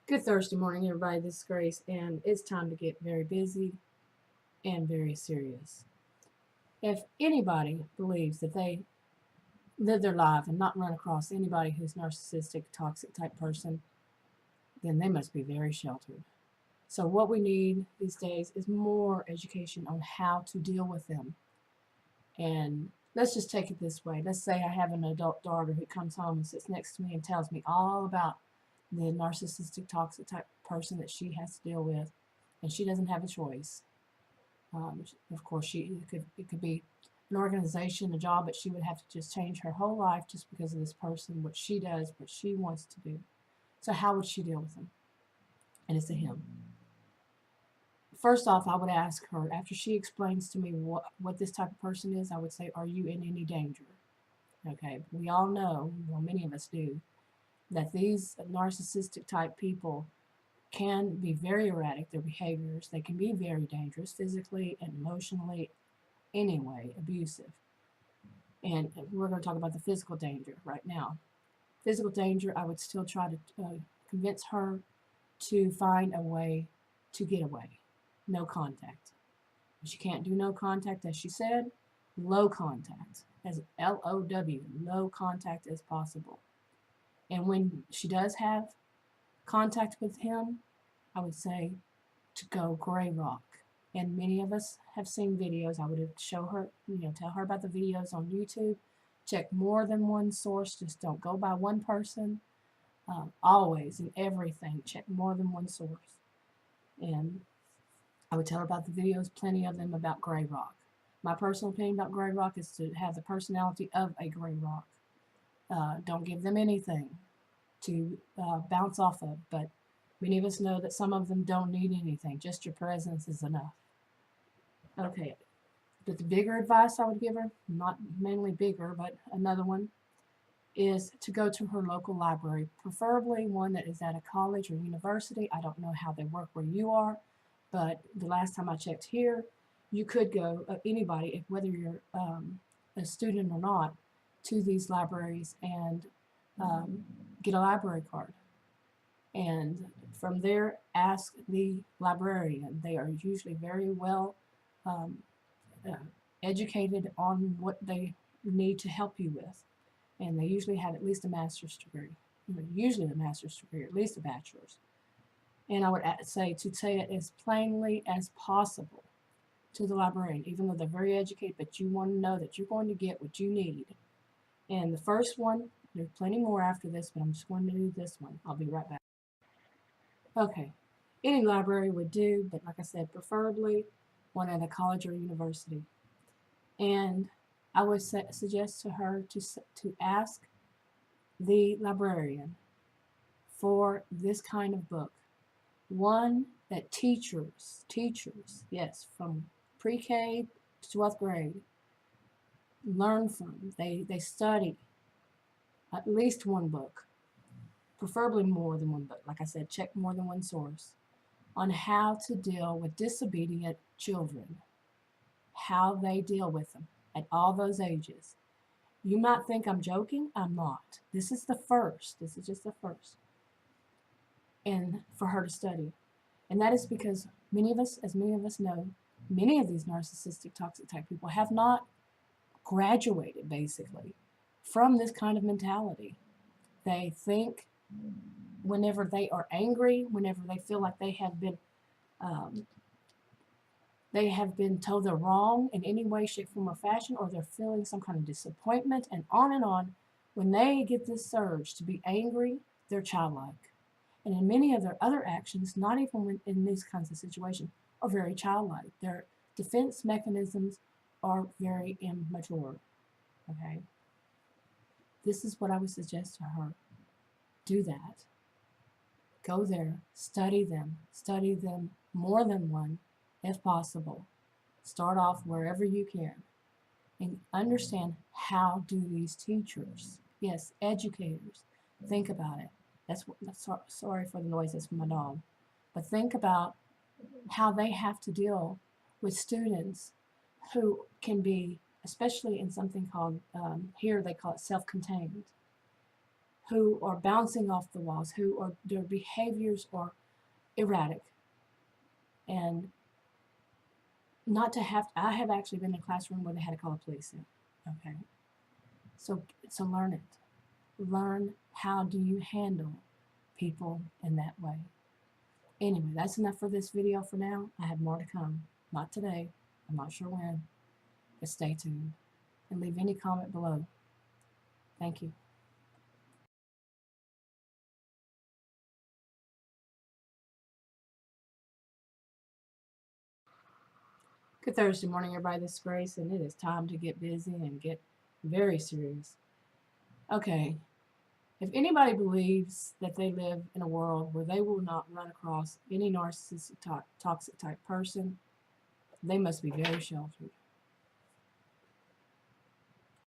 Good Thursday morning, everybody. This is Grace, and it's time to get very busy and very serious. If anybody believes that they live their life and not run across anybody who's narcissistic, toxic type person, then they must be very sheltered. So, what we need these days is more education on how to deal with them. And let's just take it this way. Let's say I have an adult daughter who comes home and sits next to me and tells me all about the narcissistic, toxic type person that she has to deal with, and she doesn't have a choice. Of course, it could be an organization, a job, but she would have to just change her whole life just because of this person, what she does, what she wants to do. So how would she deal with him? And it's a him. First off, I would ask her, after she explains to me what this type of person is, I would say, are you in any danger? Okay, we all know, well, many of us do, that these narcissistic type people can be very erratic, their behaviors. They can be very dangerous physically and emotionally, anyway, abusive. And we're going to talk about the physical danger right now. Physical danger, I would still try to convince her to find a way to get away. No contact. She can't do no contact, as she said, low contact, as LOW, low contact as possible. And when she does have contact with him, I would say to go gray rock. And many of us have seen videos. I would show her, tell her about the videos on YouTube. Check more than one source. Just don't go by one person. Always in everything, check more than one source. And I would tell her about the videos, plenty of them about gray rock. My personal opinion about gray rock is to have the personality of a gray rock. Don't give them anything to bounce off of, but many of us know that some of them don't need anything. Just your presence is enough. Okay, but the bigger advice I would give her, not mainly bigger, but another one, is to go to her local library, preferably one that is at a college or university. I don't know how they work where you are, but the last time I checked here, you could go, anybody, whether you're a student or not, to these libraries and get a library card. And from there, ask the librarian. They are usually very well um, uh, educated on what they need to help you with. And they usually have at least a master's degree. Usually a master's degree, or at least a bachelor's. And I would say to say it as plainly as possible to the librarian, even though they're very educated, but you want to know that you're going to get what you need. And the first one, there's plenty more after this, but I'm just going to do this one. I'll be right back. Okay, any library would do, but like I said, preferably one at a college or university. And I would suggest to her to ask the librarian for this kind of book. One that teachers, yes, from pre-K to 12th grade, learn from. They study at least one book, preferably more than one book. Like I said, check more than one source on how to deal with disobedient children, how they deal with them at all those ages. You might think I'm joking. I'm not. This is the first. This is just the first. And for her to study. And that is because many of us, as many of us know, many of these narcissistic, toxic type people have not graduated, basically, from this kind of mentality. They think whenever they are angry, whenever they feel like um, they have been told they're wrong in any way, shape, form, or fashion, or they're feeling some kind of disappointment, and on and on. When they get this surge to be angry, they're childlike. And in many of their other actions, not even in these kinds of situations, are very childlike. Their defense mechanisms are very immature. Okay? This is what I would suggest to her. Do that. Go there, study them more than one, if possible. Start off wherever you can and understand how do these teachers, yes, educators, think about it. Sorry for the noise, that's my dog. But think about how they have to deal with students who can be, especially in something called, here they call it self-contained, who are bouncing off the walls, who are, their behaviors are erratic. And not to have, I have actually been in a classroom where they had to call the police in. Okay. So learn it. Learn how do you handle people in that way. Anyway, that's enough for this video for now. I have more to come. Not today. I'm not sure when. But stay tuned. And leave any comment below. Thank you. Good Thursday morning, everybody. This is Grace, and it is time to get busy and get very serious. Okay. If anybody believes that they live in a world where they will not run across any narcissistic, toxic type person, they must be very sheltered.